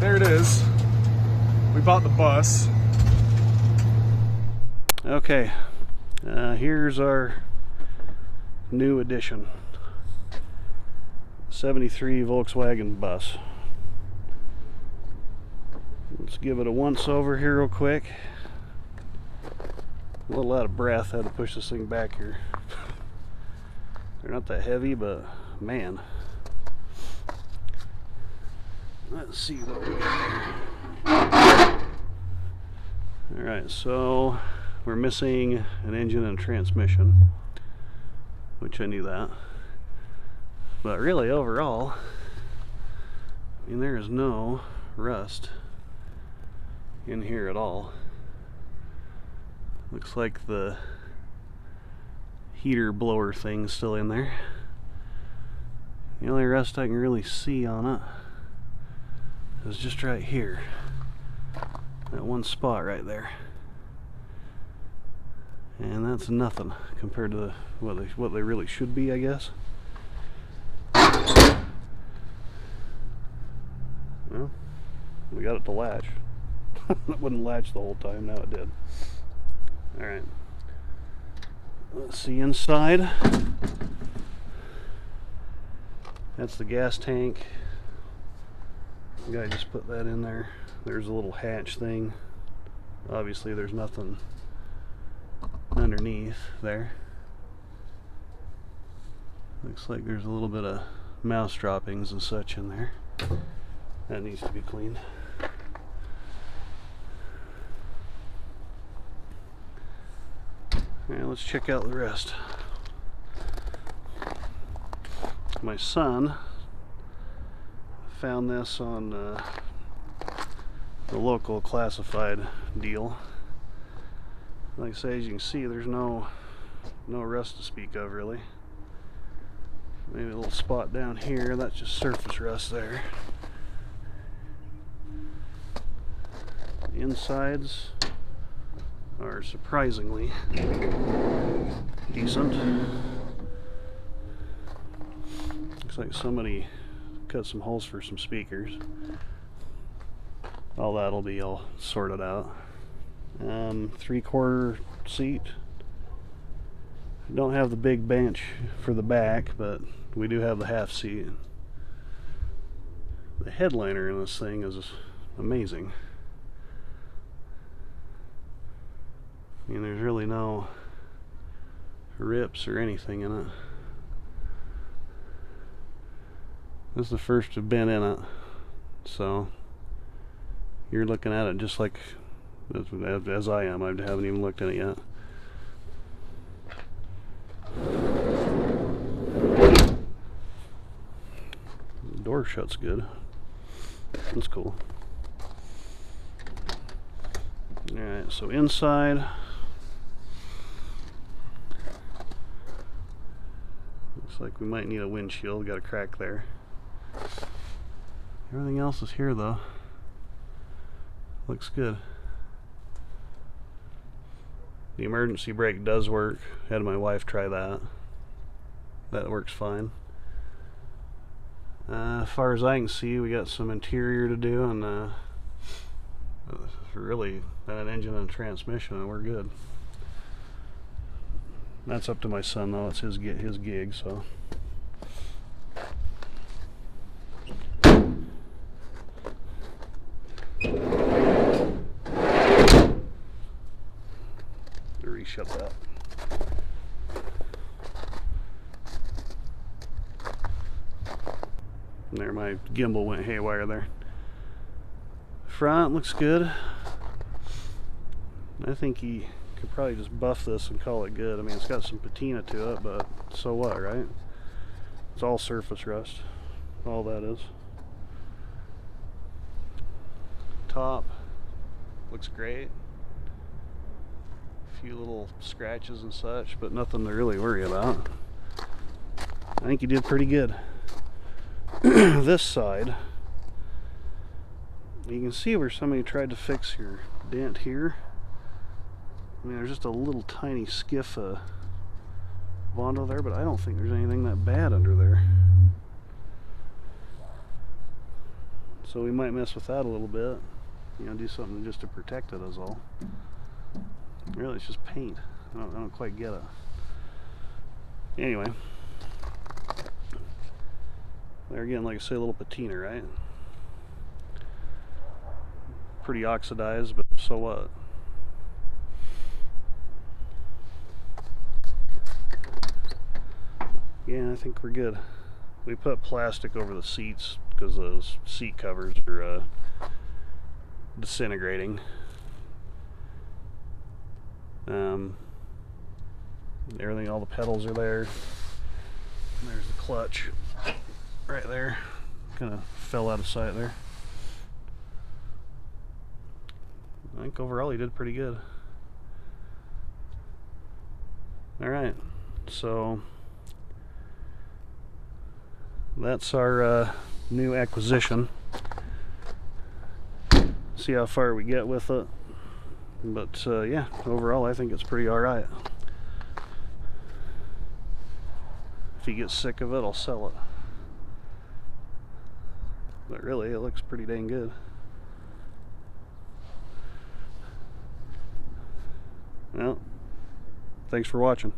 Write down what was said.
there it is. We bought the bus. Okay, here's our new addition. 73 Volkswagen bus. Let's give it a once over here real quick. A little out of breath, had to push this thing back here. They're not that heavy, but man. Let's see what we got here. Alright, so we're missing an engine and transmission, which I knew that. But really, overall, I mean, there is no rust in here at all. Looks like the heater blower thing's still in there. The only rust I can really see on it is just right here. That one spot right there. And that's nothing compared to what they really should be, I guess. Well, we got it to latch. It wouldn't latch the whole time, now it did. Alright. Let's see inside. That's the gas tank. The guy just put that in there. There's a little hatch thing. Obviously there's nothing underneath there. Looks like there's a little bit of mouse droppings and such in there. That needs to be cleaned. Alright, let's check out the rest. My son found this on the local classified deal. Like I say, as you can see, there's no rust to speak of, really. Maybe a little spot down here, that's just surface rust there. The insides are surprisingly decent. Looks like somebody cut some holes for some speakers. All that'll be all sorted out. 3/4 seat. Don't have the big bench for the back, but we do have the half seat. The headliner in this thing is amazing. I mean, there's really no rips or anything in it. This is the first to have been in it, so you're looking at it just like as I am. I haven't even looked at it yet. The door shuts good. That's cool. Alright, so inside, looks like we might need a windshield. Got a crack there. Everything else is here though. Looks good. The emergency brake does work. Had my wife try that. That works fine. As far as I can see, we got some interior to do, and really an engine and transmission, and we're good. That's up to my son though. It's his gig, so. Shut that. And there, my gimbal went haywire there. Front looks good. I think he could probably just buff this and call it good. I mean, it's got some patina to it, but so what, right? It's all surface rust. All that is. Top looks great. Few little scratches and such, but nothing to really worry about. I think you did pretty good. This side, you can see where somebody tried to fix your dent here. I mean, there's just a little tiny skiff of Bondo there, but I don't think there's anything that bad under there. So we might mess with that a little bit, you know, do something just to protect it is all. Really, it's just paint. I don't quite get it. Anyway, there again, like I say, a little patina, right? Pretty oxidized, but so what? Yeah, I think we're good. We put plastic over the seats because those seat covers are disintegrating. Everything, all the pedals are there. And there's the clutch right there. Kind of fell out of sight there. I think overall he did pretty good. Alright, so that's our new acquisition. See how far we get with it. But yeah, overall I think it's pretty alright. If he gets sick of it, I'll sell it. But really, it looks pretty dang good. Well, thanks for watching.